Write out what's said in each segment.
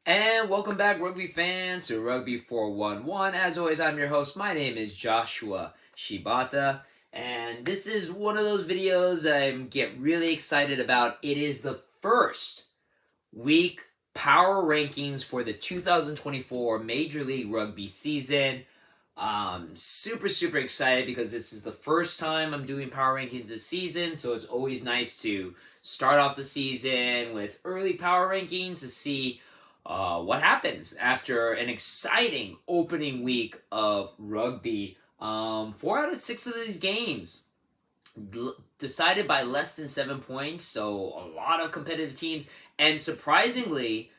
And welcome back, rugby fans, to Rugby411. As always, I'm your host. My name is Joshua Shibata, and this is one of those videos I get really excited about. It is the first week power rankings for the 2024 Major League Rugby season. Super excited because this is the first time I'm doing power rankings this season, so it's always nice to start off the season with early power rankings to see what happens after an exciting opening week of rugby. 4 out of 6 of these games decided by less than 7 points, so a lot of competitive teams, and surprisingly,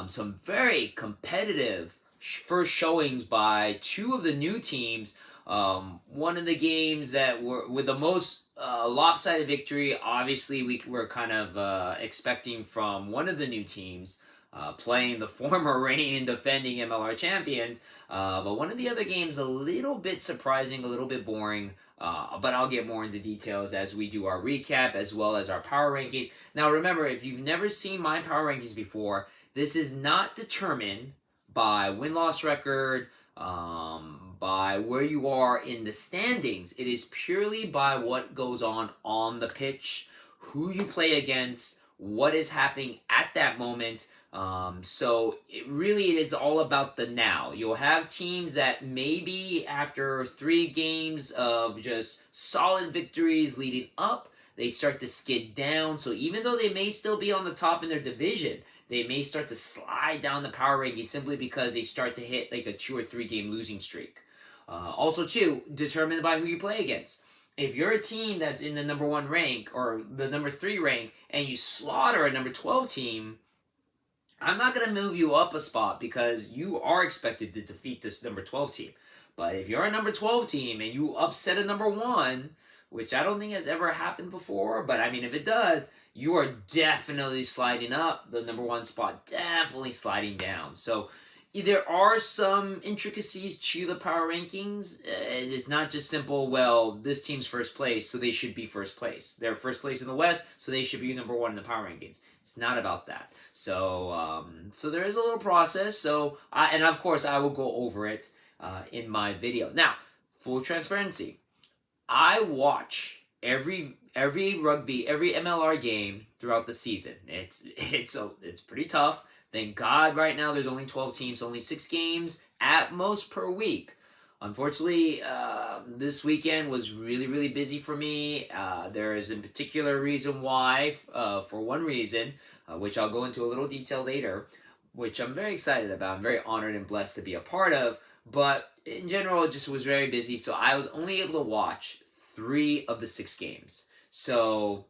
some very competitive first showings by 2 of the new teams. One of the games that were with the most lopsided victory, obviously we were kind of expecting from one of the new teams, playing the former reigning and defending MLR champions. But one of the other games, a little bit surprising, a little bit boring. But I'll get more into details as we do our recap as well as our power rankings. Now remember, if you've never seen my power rankings before, this is not determined by win-loss record, by where you are in the standings. It is purely by what goes on the pitch, who you play against, what is happening at that moment. So it is all about the now. You'll have teams that maybe after 3 games of just solid victories leading up, they start to skid down. So even though they may still be on the top in their division, they may start to slide down the power rankings simply because they start to hit like a 2 or 3 game losing streak. Also, too, determined by who you play against. If you're a team that's in the number 1 rank or the number 3 rank and you slaughter a number 12 team, I'm not going to move you up a spot because you are expected to defeat this number 12 team. But if you're a number 12 team and you upset a number 1, which I don't think has ever happened before, but I mean, if it does, you are definitely sliding up. The number 1 spot definitely sliding down. So there are some intricacies to the power rankings. It is not just simple, well, this team's first place, so they should be first place. They're first place in the West, so they should be number 1 in the power rankings. It's not about that. So there is a little process. So and of course I will go over it in my video. Now, full transparency, I watch every rugby, every MLR game throughout the season. It's pretty tough. Thank God right now there's only 12 teams, only 6 games at most per week. Unfortunately, this weekend was really busy for me. There is a particular reason why, for one reason, which I'll go into a little detail later, which I'm very excited about. I'm very honored and blessed to be a part of. But in general, it just was very busy, so I was only able to watch 3 of the 6 games. So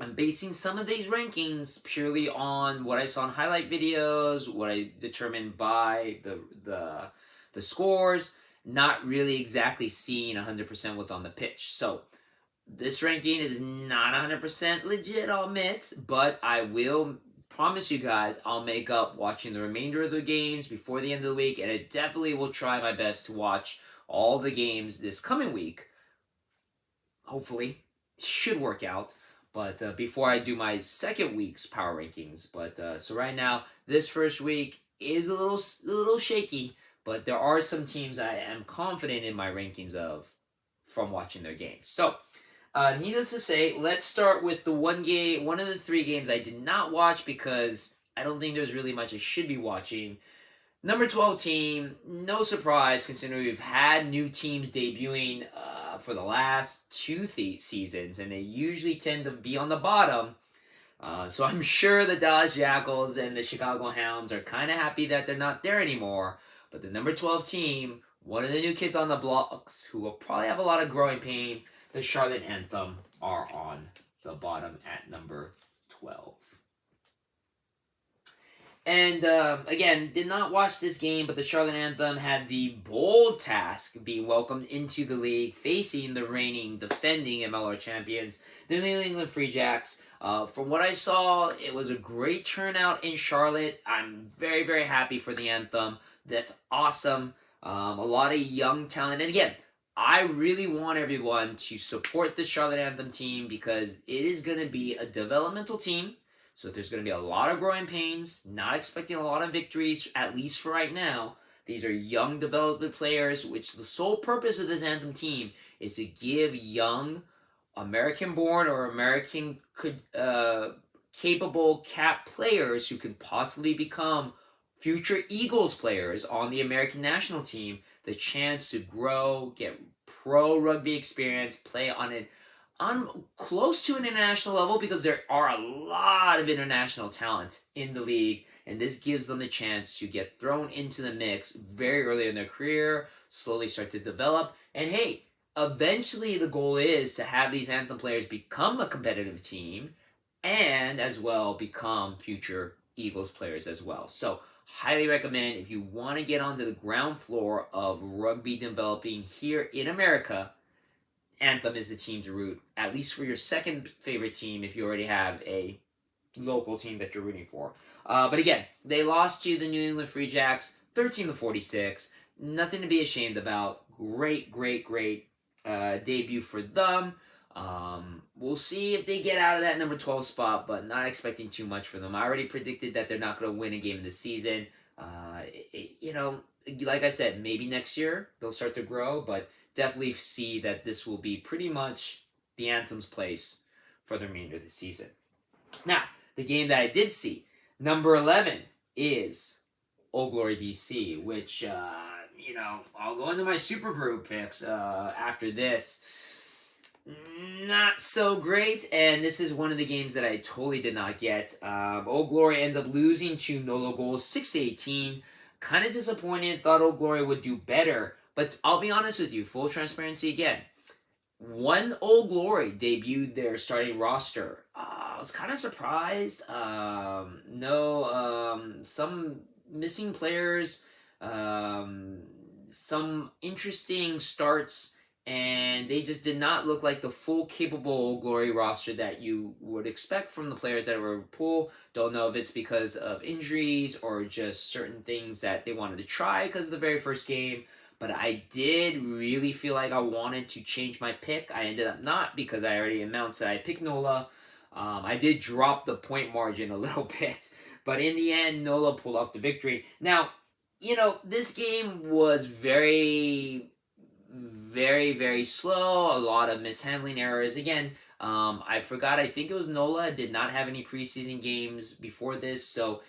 I'm basing some of these rankings purely on what I saw in highlight videos, what I determined by the scores, not really exactly seeing 100% what's on the pitch. So this ranking is not 100% legit, I'll admit, but I will promise you guys I'll make up watching the remainder of the games before the end of the week, and I definitely will try my best to watch all the games this coming week. Hopefully, should work out. But before I do my second week's power rankings, so right now this first week is a little shaky, but there are some teams I am confident in my rankings of from watching their games. So, needless to say, let's start with the one of the 3 games I did not watch because I don't think there's really much I should be watching. Number 12 team, no surprise considering we've had new teams debuting for the last 2 seasons, and they usually tend to be on the bottom. So I'm sure the Dallas Jackals and the Chicago Hounds are kind of happy that they're not there anymore. But the number 12 team, one of the new kids on the blocks who will probably have a lot of growing pain, the Charlotte Anthem, are on the bottom at number 12. And again, did not watch this game, but the Charlotte Anthem had the bold task of being welcomed into the league, facing the reigning, defending MLR champions, the New England Free Jacks. From what I saw, it was a great turnout in Charlotte. I'm very happy for the Anthem. That's awesome. A lot of young talent. And again, I really want everyone to support the Charlotte Anthem team because it is going to be a developmental team. So there's going to be a lot of growing pains, not expecting a lot of victories, at least for right now. These are young development players, which the sole purpose of this Anthem team is to give young American-born or American capable cap players who could possibly become future Eagles players on the American national team the chance to grow, get pro rugby experience, play on close to an international level, because there are a lot of international talent in the league, and this gives them the chance to get thrown into the mix very early in their career, slowly start to develop, and hey, eventually the goal is to have these Anthem players become a competitive team and as well become future Eagles players as well. So highly recommend, if you want to get onto the ground floor of rugby developing here in America, Anthem is the team to root, at least for your second favorite team if you already have a local team that you're rooting for. But again, they lost to the New England Free Jacks 13-46. Nothing to be ashamed about. Great debut for them. We'll see if they get out of that number 12 spot, but not expecting too much for them. I already predicted that they're not going to win a game this season. Like I said, maybe next year they'll start to grow, but definitely see that this will be pretty much the Anthem's place for the remainder of the season. Now, the game that I did see, number 11, is Old Glory DC, which, I'll go into my SuperBru picks after this. Not so great, and this is one of the games that I totally did not get. Old Glory ends up losing to Nolo Goals 6-18. Kind of disappointed, thought Old Glory would do better, but I'll be honest with you, full transparency again. When Old Glory debuted their starting roster, I was kind of surprised. Some missing players, some interesting starts, and they just did not look like the full capable Old Glory roster that you would expect from the players that were in pool. Don't know if it's because of injuries or just certain things that they wanted to try because of the very first game. But I did really feel like I wanted to change my pick. I ended up not, because I already announced that I picked NOLA. I did drop the point margin a little bit. But in the end, NOLA pulled off the victory. Now, this game was very slow. A lot of mishandling errors. Again, I forgot. I think it was NOLA did not have any preseason games before this. So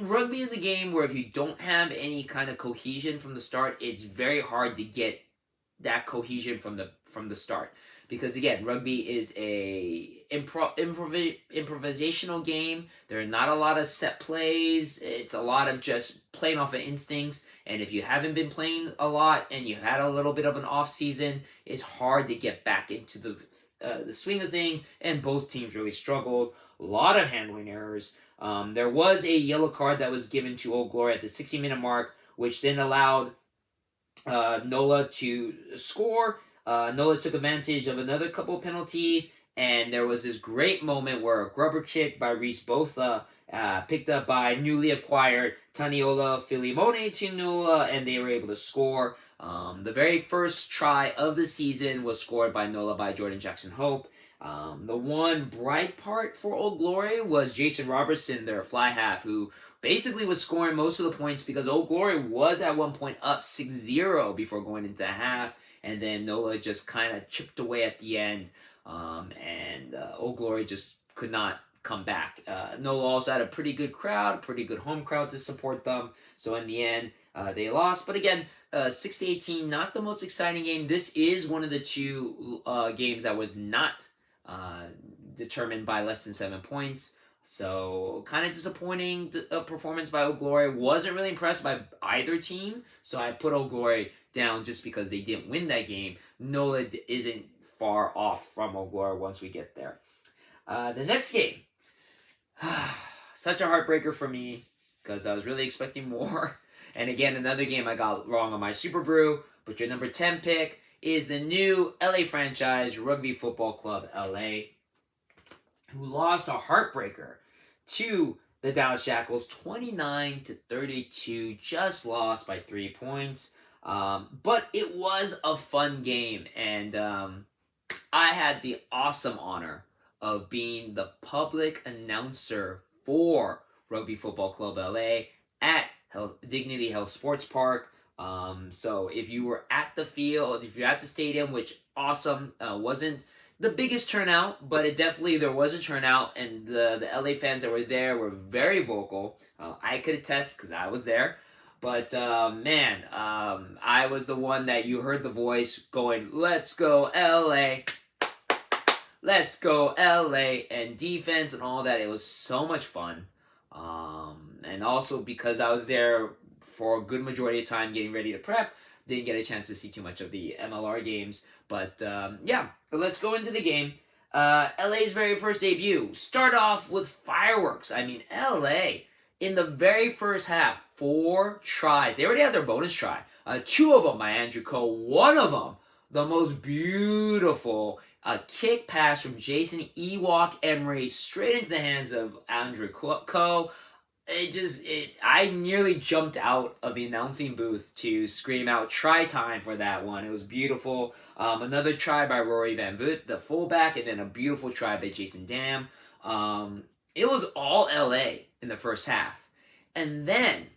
rugby is a game where if you don't have any kind of cohesion from the start, it's very hard to get that cohesion from the start. Because again, rugby is a improvisational game. There are not a lot of set plays. It's a lot of just playing off of instincts. And if you haven't been playing a lot and you had a little bit of an off season, it's hard to get back into the swing of things. And both teams really struggled. A lot of handling errors. There was a yellow card that was given to Old Glory at the 60-minute mark, which then allowed NOLA to score. NOLA took advantage of another couple of penalties, and there was this great moment where a grubber kick by Reese Botha picked up by newly acquired Taniola Filimone to NOLA, and they were able to score. The very first try of the season was scored by NOLA by Jordan Jackson-Hope. The one bright part for Old Glory was Jason Robertson, their fly half, who basically was scoring most of the points because Old Glory was at one point up 6-0 before going into the half, and then NOLA just kind of chipped away at the end, and Old Glory just could not come back. NOLA also had a pretty good crowd, pretty good home crowd to support them, so in the end, they lost. But again, 6-18, not the most exciting game. This is one of the two games that was not determined by less than 7 points. So kind of disappointing performance by Old Glory. Wasn't really impressed by either team. So I put Old Glory down just because they didn't win that game. NOLA isn't far off from Old Glory once we get there. The next game. Such a heartbreaker for me because I was really expecting more. And again, another game I got wrong on my SuperBru. But your number 10 pick is the new LA franchise, Rugby Football Club LA, who lost a heartbreaker to the Dallas Jackals 29-32, just lost by 3 points. But it was a fun game, and I had the awesome honor of being the public announcer for Rugby Football Club LA at Dignity Health Sports Park. So if you were at the field, if you're at the stadium, which awesome, wasn't the biggest turnout, but there was a turnout, and the LA fans that were there were very vocal. I could attest because I was there. But man, I was the one that you heard the voice going, "Let's go LA, let's go LA," and defense and all that. It was so much fun. And also because I was there for a good majority of time getting ready to prep, didn't get a chance to see too much of the MLR games. But yeah, let's go into the game. LA's very first debut. Start off with fireworks. I mean, LA, in the very first half, 4 tries. They already had their bonus try. 2 of them by Andrew Coe. 1 of them, the most beautiful kick pass from Jason Ewok Emery straight into the hands of Andrew Coe. I nearly jumped out of the announcing booth to scream out try time for that one. It was beautiful. Another try by Rory Van Voot, the fullback, and then a beautiful try by Jason Dam. It was all LA in the first half. And then,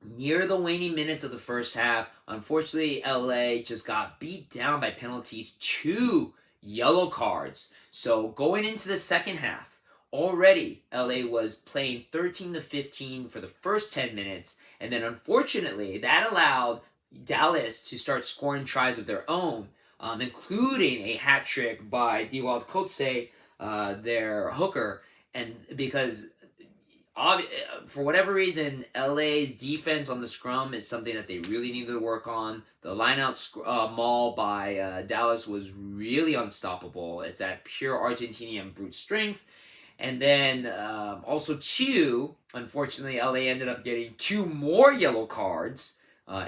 near the waning minutes of the first half, unfortunately, LA just got beat down by penalties, 2 yellow cards. So going into the second half, already LA was playing 13-15 for the first 10 minutes, and then unfortunately that allowed Dallas to start scoring tries of their own, including a hat trick by Dewald Kotze, their hooker, and because for whatever reason, LA's defense on the scrum is something that they really needed to work on. The line-out maul by Dallas was really unstoppable. It's at pure Argentinian brute strength. And then also 2, unfortunately, LA ended up getting 2 more yellow cards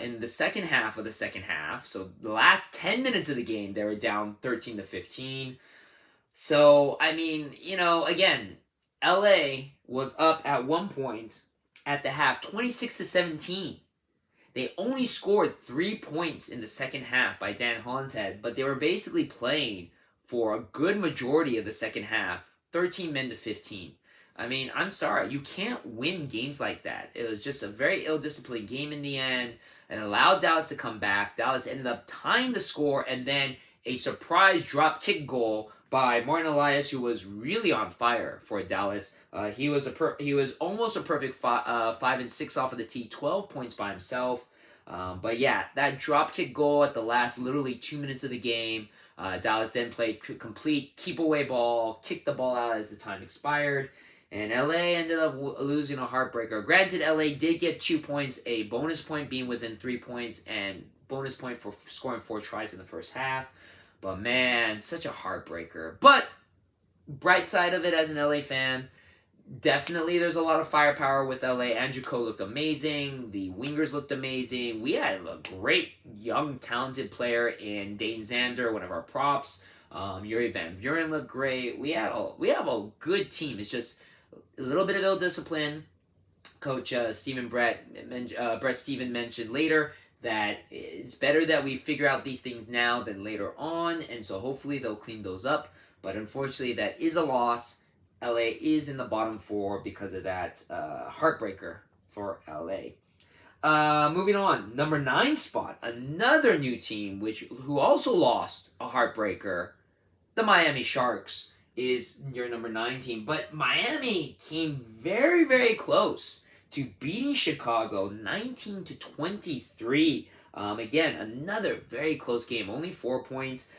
in the second half of the second half. So the last 10 minutes of the game, they were down 13-15. So, I mean, again, LA was up at one point at the half, 26-17. They only scored 3 points in the second half by Dan Hollinshead, but they were basically playing for a good majority of the second half, 13 men to 15. I mean, I'm sorry, you can't win games like that. It was just a very ill-disciplined game in the end, and allowed Dallas to come back. Dallas ended up tying the score, and then a surprise drop kick goal by Martin Elias, who was really on fire for Dallas. He was almost a perfect 5 and 6 off of the tee, 12 points by himself. But yeah, that drop kick goal at the last literally 2 minutes of the game. Dallas then played complete keep away ball, kicked the ball out as the time expired, and LA ended up losing a heartbreaker. Granted, LA did get 2 points, a bonus point being within 3 points, and bonus point for scoring 4 tries in the first half. But man, such a heartbreaker. But bright side of it as an LA fan, definitely there's a lot of firepower with LA. Andrew Coe looked amazing. The wingers looked amazing. We had a great, young, talented player in Dane Zander, one of our props. Yuri Van Buren looked great. We have a good team. It's just a little bit of ill-discipline. Coach Brett Steven mentioned later that it's better that we figure out these things now than later on, and so hopefully they'll clean those up. But unfortunately, that is a loss. LA is in the bottom 4 because of that heartbreaker for LA. Moving on, number 9 spot, another new team who also lost a heartbreaker. The Miami Sharks is your number 9 team, but Miami came very, very close to beating Chicago 19-23. Again, another very close game, only 4 points.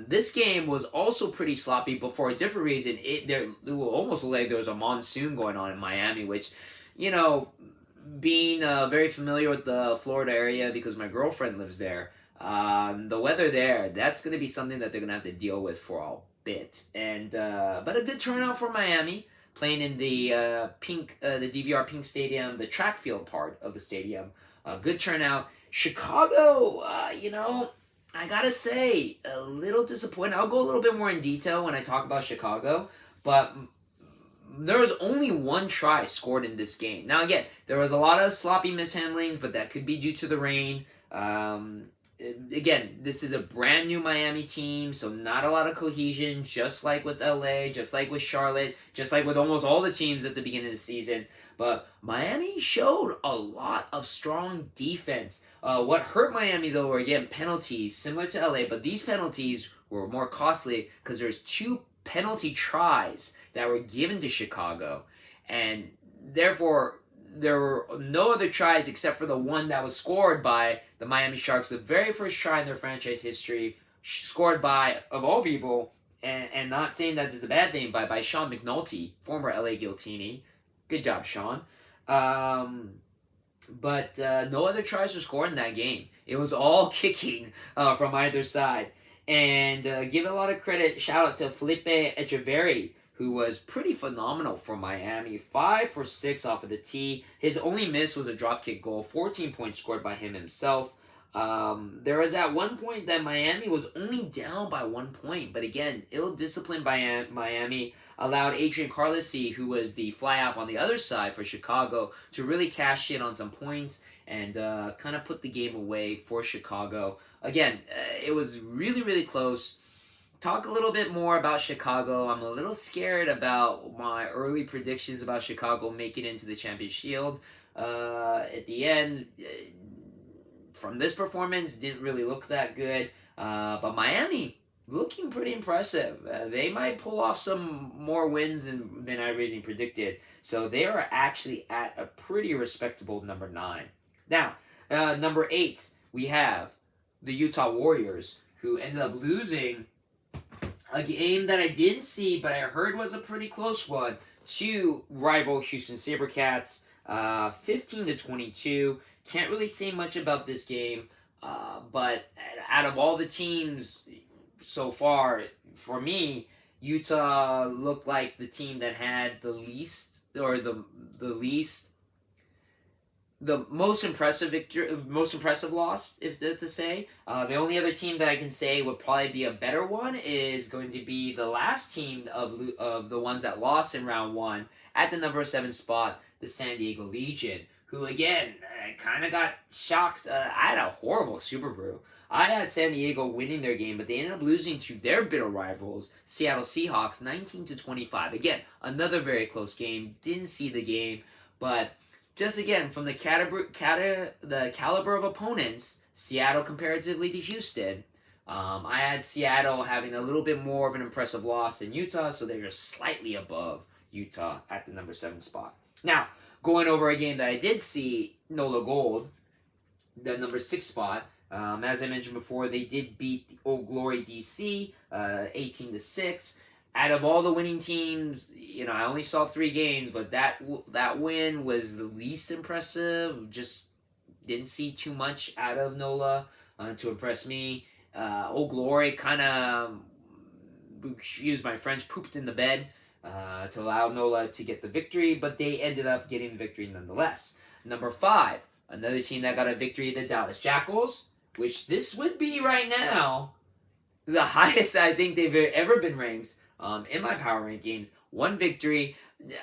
This game was also pretty sloppy, but for a different reason. It almost looked like there was a monsoon going on in Miami, which, being very familiar with the Florida area because my girlfriend lives there, the weather there, that's going to be something that they're going to have to deal with for a bit. And but a good turnout for Miami, playing in the the DVR Pink Stadium, the track field part of the stadium. Good turnout. Chicago, I gotta say, a little disappointed. I'll go a little bit more in detail when I talk about Chicago, but there was only 1 try scored in this game. Now, again, there was a lot of sloppy mishandlings, but that could be due to the rain. again, this is a brand new Miami team, so not a lot of cohesion, just like with LA, just like with Charlotte, just like with almost all the teams at the beginning of the season. But Miami showed a lot of strong defense. What hurt Miami, though, were, again, penalties, similar to LA, but these penalties were more costly because there's 2 penalty tries that were given to Chicago. And therefore, there were no other tries except for the one that was scored by the Miami Sharks, the very first try in their franchise history, scored by, of all people, and not saying that is a bad thing, by Sean McNulty, former LA Giltini. Good job, Sean. But no other tries were scored in that game. It was all kicking from either side. And give a lot of credit, shout out to Felipe Echeverri, who was pretty phenomenal for Miami. 5 for 6 off of the tee. His only miss was a dropkick goal. 14 points scored by him himself. There was at one point that Miami was only down by 1 point. But again, ill-disciplined by Miami allowed Adrian Carlisi, who was the fly-off on the other side for Chicago, to really cash in on some points and kind of put the game away for Chicago. Again, it was really, really close. Talk a little bit more about Chicago. I'm a little scared about my early predictions about Chicago making it into the Champions Shield. At the end, from this performance, didn't really look that good. But Miami, looking pretty impressive. They might pull off some more wins than I originally predicted. So they are actually at a pretty respectable number 9. Now, number 8, we have the Utah Warriors, who ended up losing a game that I didn't see, but I heard was a pretty close one, to rival Houston SaberCats, 15-22. Can't really say much about this game, but out of all the teams so far, for me, Utah looked like the team that had the least, or the most impressive loss, if that's to say. The only other team that I can say would probably be a better one is going to be the last team of the ones that lost in round 1 at the number 7 spot, the San Diego Legion, who again kind of got shocked. I had a horrible SuperBru. I had San Diego winning their game, but they ended up losing to their bitter rivals, Seattle Seahawks, 19-25. Again, another very close game. Didn't see the game, but just again, from the caliber of opponents, Seattle comparatively to Houston, I had Seattle having a little bit more of an impressive loss than Utah, so they're just slightly above Utah at the number 7 spot. Now, going over a game that I did see, NOLA Gold, the number 6 spot. As I mentioned before, they did beat the Old Glory DC 18-6. Out of all the winning teams, I only saw 3 games, but that win was the least impressive. Just didn't see too much out of NOLA to impress me. Old Glory kind of, excuse my French, pooped in the bed to allow NOLA to get the victory, but they ended up getting the victory nonetheless. Number 5, another team that got a victory, the Dallas Jackals, which this would be right now the highest I think they've ever been ranked. In my power rankings, 1 victory.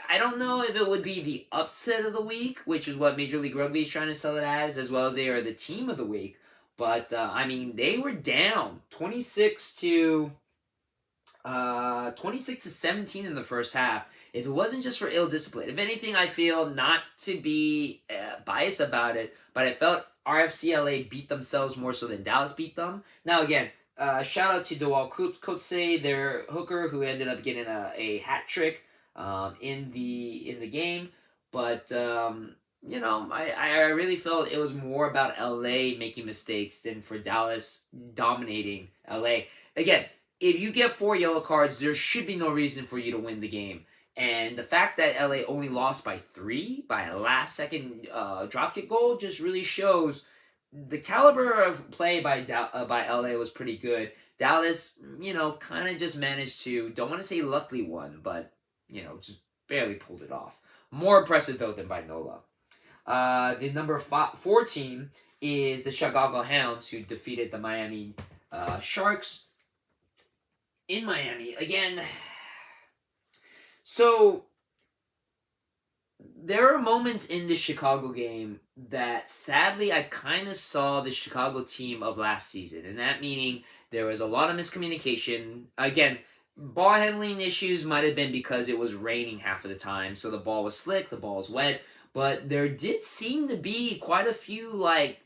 I don't know if it would be the upset of the week, which is what Major League Rugby is trying to sell it as well as they are the team of the week. But they were down 26 to 17 in the first half. If it wasn't just for ill discipline, if anything, I feel not to be biased about it, but I felt RFCLA beat themselves more so than Dallas beat them. Now again, shout out to Dewal Kotze, their hooker, who ended up getting a hat trick in the game. But I really felt it was more about LA making mistakes than for Dallas dominating LA. Again, if you get 4 yellow cards, there should be no reason for you to win the game. And the fact that LA only lost by 3 by a last-second dropkick goal just really shows the caliber of play by LA was pretty good. Dallas, kind of just managed to, don't want to say luckily won, but, just barely pulled it off. More impressive, though, than by NOLA. The number 4 team is the Chicago Hounds, who defeated the Miami Sharks in Miami. Again, so there are moments in the Chicago game that sadly I kind of saw the Chicago team of last season, and that meaning there was a lot of miscommunication. Again, ball handling issues might have been because it was raining half of the time, so the ball was slick, the ball was wet, but there did seem to be quite a few like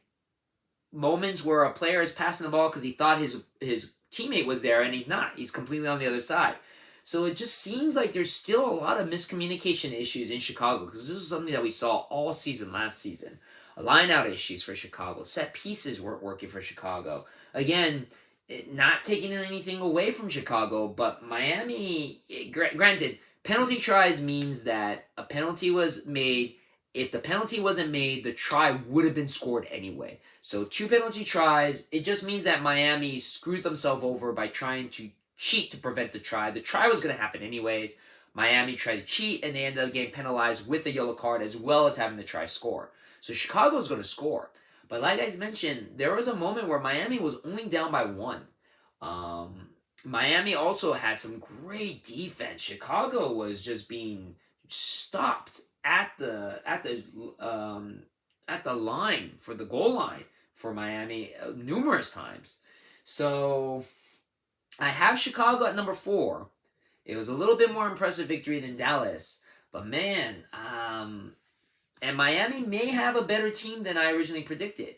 moments where a player is passing the ball because he thought his teammate was there and he's not. He's completely on the other side. So it just seems like there's still a lot of miscommunication issues in Chicago because this is something that we saw all season last season. Line out issues for Chicago. Set pieces weren't working for Chicago. Again, not taking anything away from Chicago, but Miami, granted, penalty tries means that a penalty was made. If the penalty wasn't made, the try would have been scored anyway. So 2 penalty tries, it just means that Miami screwed themselves over by trying to cheat to prevent the try. The try was going to happen anyways. Miami tried to cheat, and they ended up getting penalized with a yellow card as well as having the try score. So Chicago's going to score. But like I mentioned, there was a moment where Miami was only down by 1. Miami also had some great defense. Chicago was just being stopped at the line for the goal line for Miami numerous times. So I have Chicago at number 4. It was a little bit more impressive victory than Dallas, but man, and Miami may have a better team than I originally predicted.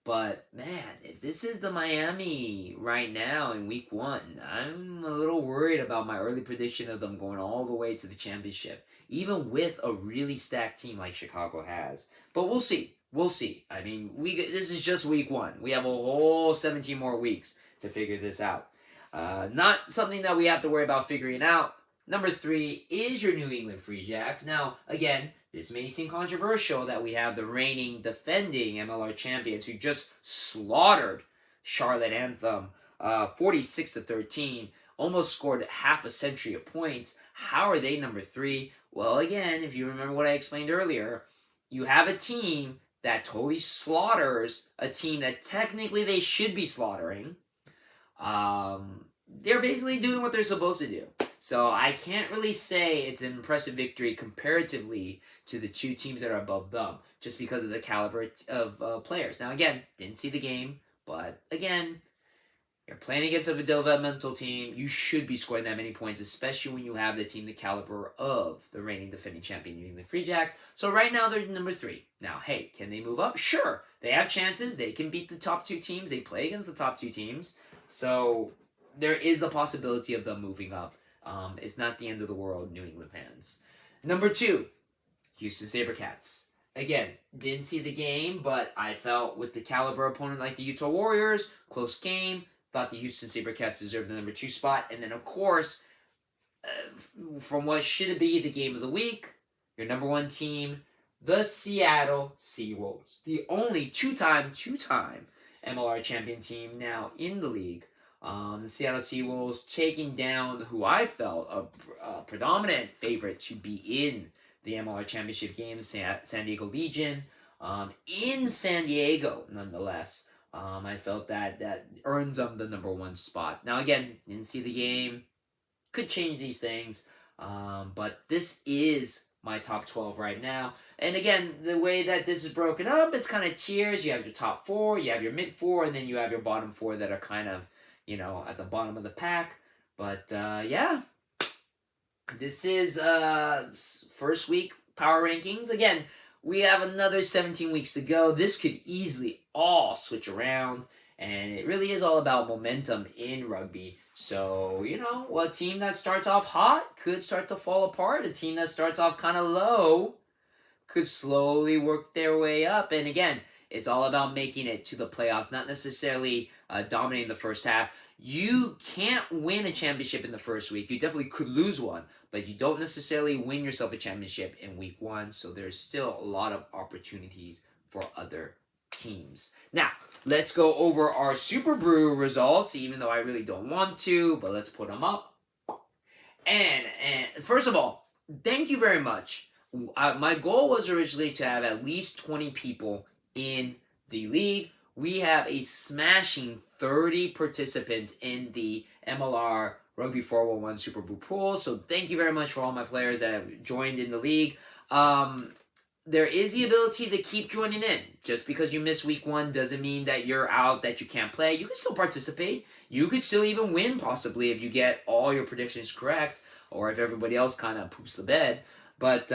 But man, if this is the Miami right now in week 1, I'm a little worried about my early prediction of them going all the way to the championship, even with a really stacked team like Chicago has. But we'll see. We'll see. I mean, this is just week 1. We have a whole 17 more weeks to figure this out. Not something that we have to worry about figuring out. Number 3 is your New England Free Jacks. Now, again, this may seem controversial that we have the reigning, defending MLR champions who just slaughtered Charlotte Anthem 46-13, almost scored half a century of points. How are they number 3? Well, again, if you remember what I explained earlier, you have a team that totally slaughters a team that technically they should be slaughtering. They're basically doing what they're supposed to do. So I can't really say it's an impressive victory comparatively to the 2 teams that are above them, just because of the caliber of players. Now, again, didn't see the game, but again, you're playing against a developmental team. You should be scoring that many points, especially when you have the team the caliber of the reigning defending champion New England Free Jacks. So right now, they're number 3. Now, hey, can they move up? Sure. They have chances. They can beat the top 2 teams. They play against the top 2 teams. So there is the possibility of them moving up. It's not the end of the world, New England fans. Number 2, Houston SaberCats. Again, didn't see the game, but I felt with the caliber opponent like the Utah Warriors, close game, thought the Houston SaberCats deserved the number 2 spot. And then, of course, from what should be the game of the week, your number 1 team, the Seattle Seawolves. The only two-time MLR champion team now in the league. The Seattle Seawolves taking down who I felt a predominant favorite to be in the MLR championship game, San Diego Legion, in San Diego, nonetheless. I felt that earns them the number 1 spot. Now, again, didn't see the game. Could change these things. But this is my top 12 right now. And again, the way that this is broken up, it's kind of tiers. You have your top 4, you have your mid 4, and then you have your bottom 4 that are kind of, at the bottom of the pack. But, yeah. This is first week power rankings. Again, we have another 17 weeks to go. This could easily all switch around. And it really is all about momentum in rugby. So, a team that starts off hot could start to fall apart. A team that starts off kind of low could slowly work their way up. And again, it's all about making it to the playoffs, not necessarily dominating the first half. You can't win a championship in the first week. You definitely could lose one, but you don't necessarily win yourself a championship in week 1. So there's still a lot of opportunities for other teams. Now, let's go over our SuperBru results, even though I really don't want to, but let's put them up. And first of all, thank you very much. My goal was originally to have at least 20 people in the league. We have a smashing 30 participants in the MLR Rugby411 SuperBru pool. So thank you very much for all my players that have joined in the league. there is the ability to keep joining in. Just because you miss week 1 doesn't mean that you're out, that you can't play. You can still participate. You could still even win, possibly, if you get all your predictions correct, or if everybody else kind of poops the bed. But,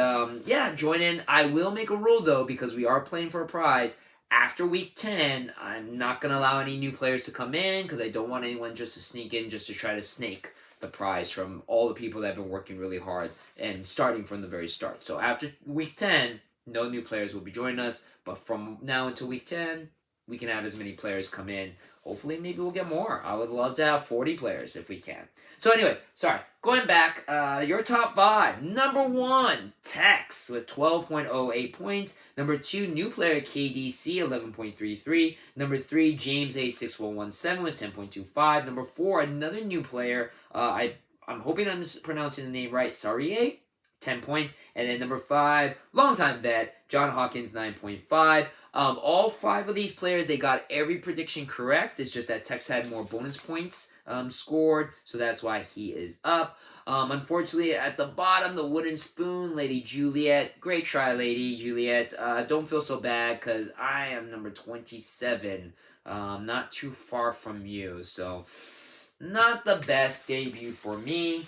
yeah, join in. I will make a rule, though, because we are playing for a prize. After week 10, I'm not going to allow any new players to come in, because I don't want anyone just to sneak in just to try to snake the prize from all the people that have been working really hard and starting from the very start. So after week 10, no new players will be joining us, but from now until week 10, we can have as many players come in. Hopefully, maybe we'll get more. I would love to have 40 players if we can. So anyways, sorry. Going back, your top 5. Number 1, Tex with 12.08 points. Number 2, new player KDC, 11.33. Number 3, James A6117 with 10.25. Number 4, another new player. I'm hoping I'm pronouncing the name right. Sarie, 10 points. And then number 5, longtime vet, John Hawkins, 9.5. All 5 of these players, they got every prediction correct. It's just that Tex had more bonus points scored, so that's why he is up. Unfortunately, at the bottom, the wooden spoon, Lady Juliet. Great try, Lady Juliet. Don't feel so bad, because I am number 27. Not too far from you, so not the best debut for me,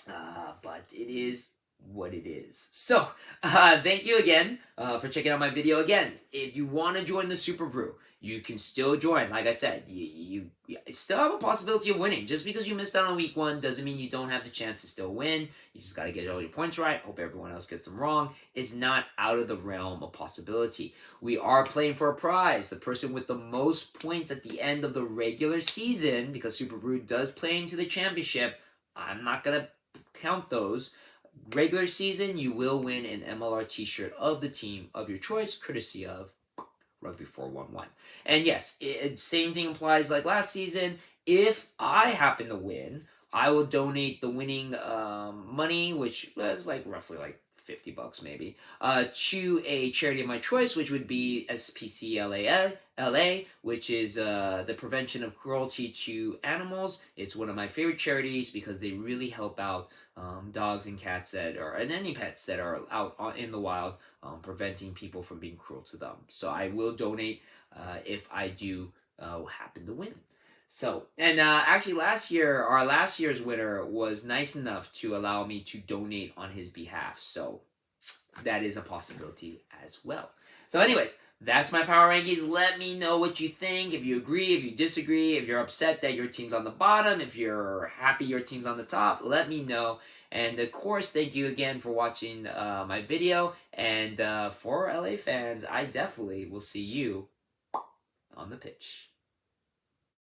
but it is what it is. So, thank you again for checking out my video. Again, if you want to join the SuperBru, you can still join. Like I said, you still have a possibility of winning. Just because you missed out on week 1 doesn't mean you don't have the chance to still win. You just got to get all your points right. Hope everyone else gets them wrong. It's not out of the realm of possibility. We are playing for a prize. The person with the most points at the end of the regular season, because SuperBru does play into the championship, I'm not going to count those. Regular season, you will win an MLR t-shirt of the team of your choice, courtesy of Rugby411. And yes, same thing applies like last season. If I happen to win, I will donate the winning money, which is like roughly like $50 maybe, to a charity of my choice, which would be SPCLA, which is the prevention of cruelty to animals. It's one of my favorite charities because they really help out dogs and cats and any pets that are out in the wild, preventing people from being cruel to them. So I will donate if I do happen to win. So, and actually our last year's winner was nice enough to allow me to donate on his behalf. So that is a possibility as well. So anyways, that's my power rankings. Let me know what you think. If you agree, if you disagree, if you're upset that your team's on the bottom, if you're happy your team's on the top, let me know. And of course, thank you again for watching my video. And for LA fans, I definitely will see you on the pitch.